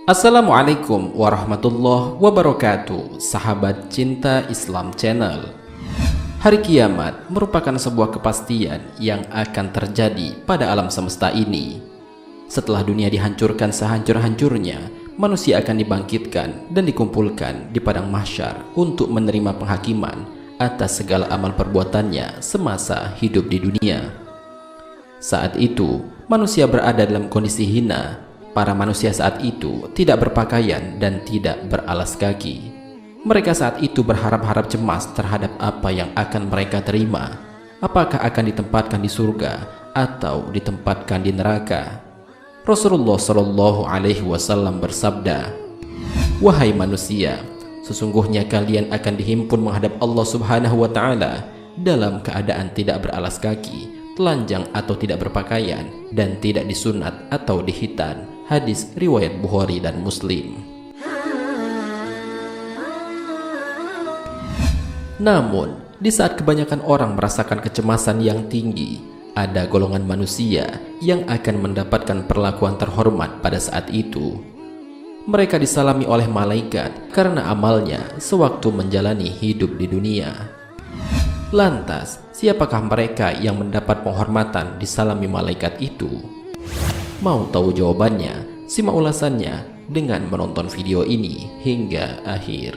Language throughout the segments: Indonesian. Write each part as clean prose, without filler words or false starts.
Assalamualaikum warahmatullahi wabarakatuh, sahabat cinta Islam Channel. Hari kiamat merupakan sebuah kepastian yang akan terjadi pada alam semesta ini. Setelah dunia dihancurkan sehancur-hancurnya, manusia akan dibangkitkan dan dikumpulkan di padang mahsyar untuk menerima penghakiman atas segala amal perbuatannya semasa hidup di dunia. Saat itu, manusia berada dalam kondisi hina. Para manusia saat itu tidak berpakaian dan tidak beralas kaki. Mereka saat itu berharap-harap cemas terhadap apa yang akan mereka terima. Apakah akan ditempatkan di surga atau ditempatkan di neraka? Rasulullah Shallallahu Alaihi Wasallam bersabda, "Wahai manusia, sesungguhnya kalian akan dihimpun menghadap Allah Subhanahu wa Ta'ala dalam keadaan tidak beralas kaki, telanjang atau tidak berpakaian, dan tidak disunat atau dihitan." Hadis riwayat Bukhari dan Muslim. Namun, di saat kebanyakan orang merasakan kecemasan yang tinggi, ada golongan manusia yang akan mendapatkan perlakuan terhormat pada saat itu. Mereka disalami oleh malaikat karena amalnya sewaktu menjalani hidup di dunia. Lantas, siapakah mereka yang mendapat penghormatan disalami malaikat itu? Mau tahu jawabannya? Simak ulasannya dengan menonton video ini hingga akhir.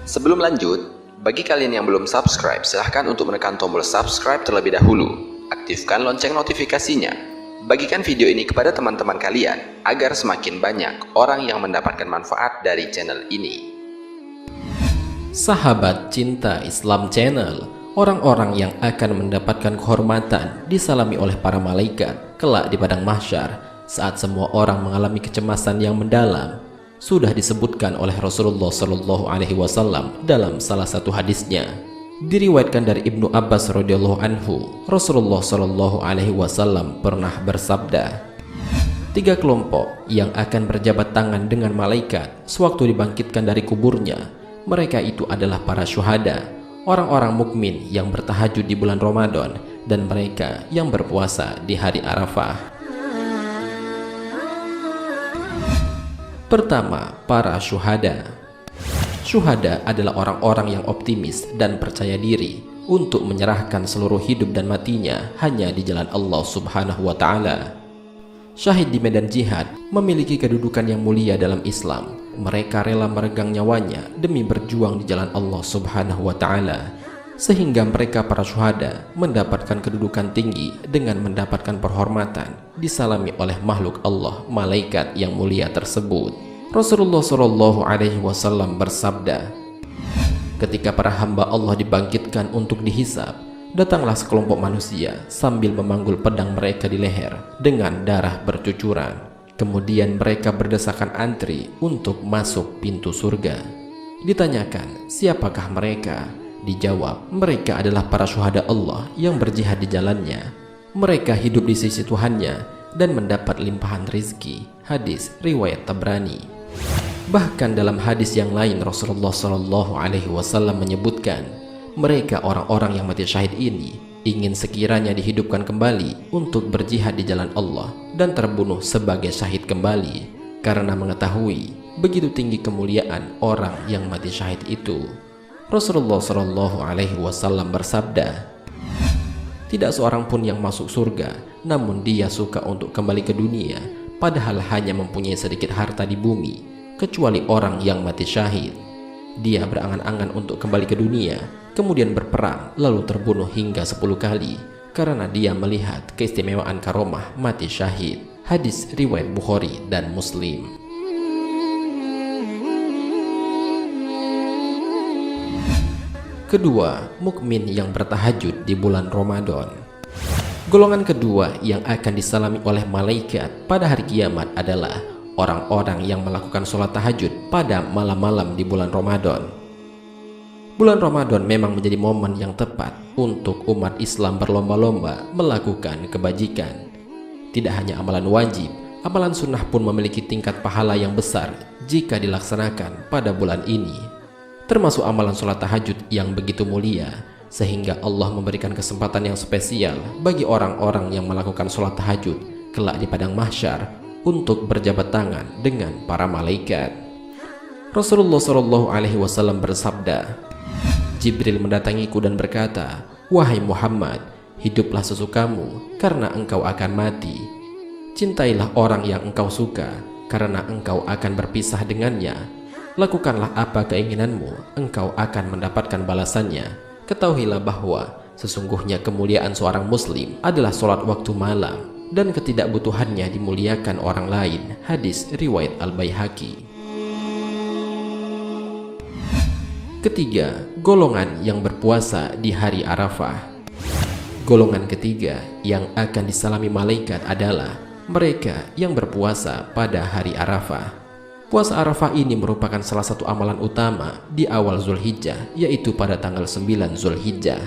Sebelum lanjut, bagi kalian yang belum subscribe, silahkan untuk menekan tombol subscribe terlebih dahulu. Aktifkan lonceng notifikasinya. Bagikan video ini kepada teman-teman kalian agar semakin banyak orang yang mendapatkan manfaat dari channel ini. Sahabat cinta Islam Channel, orang-orang yang akan mendapatkan kehormatan disalami oleh para malaikat kelak di padang mahsyar saat semua orang mengalami kecemasan yang mendalam sudah disebutkan oleh Rasulullah Shallallahu Alaihi Wasallam dalam salah satu hadisnya. Diriwayatkan dari Ibnu Abbas radhiyallahu anhu, Rasulullah Shallallahu Alaihi Wasallam pernah bersabda, 3 kelompok yang akan berjabat tangan dengan malaikat sewaktu dibangkitkan dari kuburnya, mereka itu adalah para syuhada, orang-orang mukmin yang bertahajud di bulan Ramadan, dan mereka yang berpuasa di hari Arafah. Pertama, para syuhada. Syuhada adalah orang-orang yang optimis dan percaya diri untuk menyerahkan seluruh hidup dan matinya hanya di jalan Allah Subhanahu wa Ta'ala. Syahid di medan jihad memiliki kedudukan yang mulia dalam Islam. Mereka rela meregang nyawanya demi berjuang di jalan Allah Subhanahu wa Ta'ala, sehingga mereka para syuhada mendapatkan kedudukan tinggi dengan mendapatkan penghormatan disalami oleh makhluk Allah, malaikat yang mulia tersebut. Rasulullah Shallallahu Alaihi Wasallam bersabda, ketika para hamba Allah dibangkitkan untuk dihisab, datanglah sekelompok manusia sambil memanggul pedang mereka di leher dengan darah bercucuran. Kemudian mereka berdesakan antri untuk masuk pintu surga. Ditanyakan, siapakah mereka? Dijawab, mereka adalah para syuhada Allah yang berjihad di jalannya. Mereka hidup di sisi Tuhannya dan mendapat limpahan rizki. Hadis riwayat Tabrani. Bahkan dalam hadis yang lain, Rasulullah Shallallahu Alaihi Wasallam menyebutkan, mereka orang-orang yang mati syahid ini ingin sekiranya dihidupkan kembali untuk berjihad di jalan Allah dan terbunuh sebagai syahid kembali, karena mengetahui begitu tinggi kemuliaan orang yang mati syahid itu. Rasulullah Shallallahu Alaihi Wasallam bersabda, tidak seorang pun yang masuk surga namun dia suka untuk kembali ke dunia padahal hanya mempunyai sedikit harta di bumi, kecuali orang yang mati syahid. Dia berangan-angan untuk kembali ke dunia, kemudian berperang lalu terbunuh hingga 10 kali karena dia melihat keistimewaan karomah mati syahid. Hadis riwayat Bukhari dan Muslim. Kedua, mukmin yang bertahajud di bulan Ramadan. Golongan kedua yang akan disalami oleh malaikat pada hari kiamat adalah orang-orang yang melakukan sholat tahajud pada malam-malam di bulan Ramadan. Bulan Ramadan memang menjadi momen yang tepat untuk umat Islam berlomba-lomba melakukan kebajikan. Tidak hanya amalan wajib, amalan sunnah pun memiliki tingkat pahala yang besar jika dilaksanakan pada bulan ini. Termasuk amalan sholat tahajud yang begitu mulia, sehingga Allah memberikan kesempatan yang spesial bagi orang-orang yang melakukan sholat tahajud kelak di padang mahsyar untuk berjabat tangan dengan para malaikat. Rasulullah SAW bersabda, Jibril mendatangiku dan berkata, "Wahai Muhammad, hiduplah sesukamu karena engkau akan mati. Cintailah orang yang engkau suka karena engkau akan berpisah dengannya. Lakukanlah apa keinginanmu, engkau akan mendapatkan balasannya. Ketahuilah bahwa sesungguhnya kemuliaan seorang muslim adalah sholat waktu malam dan ketidakbutuhannya dimuliakan orang lain." Hadis riwayat Al-Baihaqi. Ketiga, golongan yang berpuasa di hari Arafah. Golongan ketiga yang akan disalami malaikat adalah mereka yang berpuasa pada hari Arafah. Puasa Arafah ini merupakan salah satu amalan utama di awal Zulhijjah, yaitu pada tanggal 9 Zulhijjah.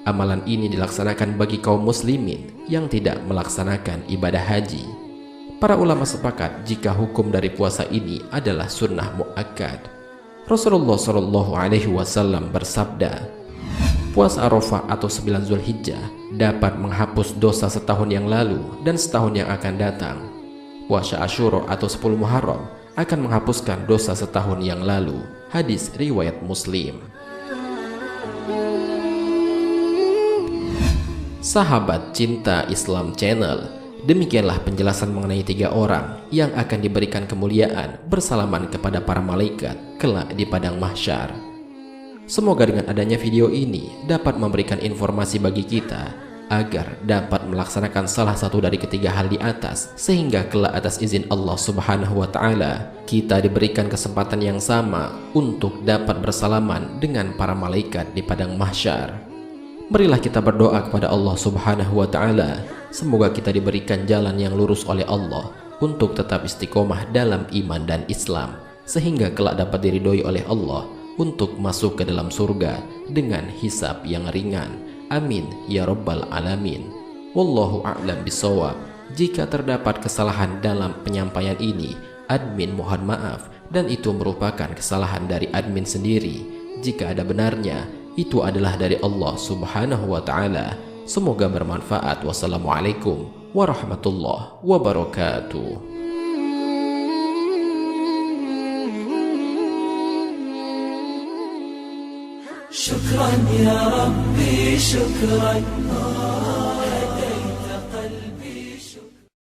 Amalan ini dilaksanakan bagi kaum muslimin yang tidak melaksanakan ibadah haji. Para ulama sepakat jika hukum dari puasa ini adalah sunnah muakkad. Rasulullah SAW bersabda, puasa Arafah atau 9 Zulhijjah dapat menghapus dosa setahun yang lalu dan setahun yang akan datang. Puasa Asyura atau 10 Muharram akan menghapuskan dosa setahun yang lalu. Hadis riwayat Muslim. Sahabat Cinta Islam Channel, demikianlah penjelasan mengenai 3 orang yang akan diberikan kemuliaan bersalaman kepada para malaikat kelak di padang mahsyar. Semoga dengan adanya video ini dapat memberikan informasi bagi kita agar dapat melaksanakan salah satu dari ketiga hal di atas, sehingga kelak atas izin Allah Subhanahu wa Ta'ala kita diberikan kesempatan yang sama untuk dapat bersalaman dengan para malaikat di padang mahsyar. Marilah kita berdoa kepada Allah Subhanahu wa Ta'ala, semoga kita diberikan jalan yang lurus oleh Allah untuk tetap istiqomah dalam iman dan Islam, sehingga kelak dapat diridhoi oleh Allah untuk masuk ke dalam surga dengan hisab yang ringan. Amin ya rabbal alamin. Wallahu a'lam bishawab. Jika terdapat kesalahan dalam penyampaian ini, admin mohon maaf, dan itu merupakan kesalahan dari admin sendiri. Jika ada benarnya, itu adalah dari Allah Subhanahu wa Ta'ala. Semoga bermanfaat. Wassalamualaikum warahmatullahi wabarakatuh. شكرا يا ربي شكرا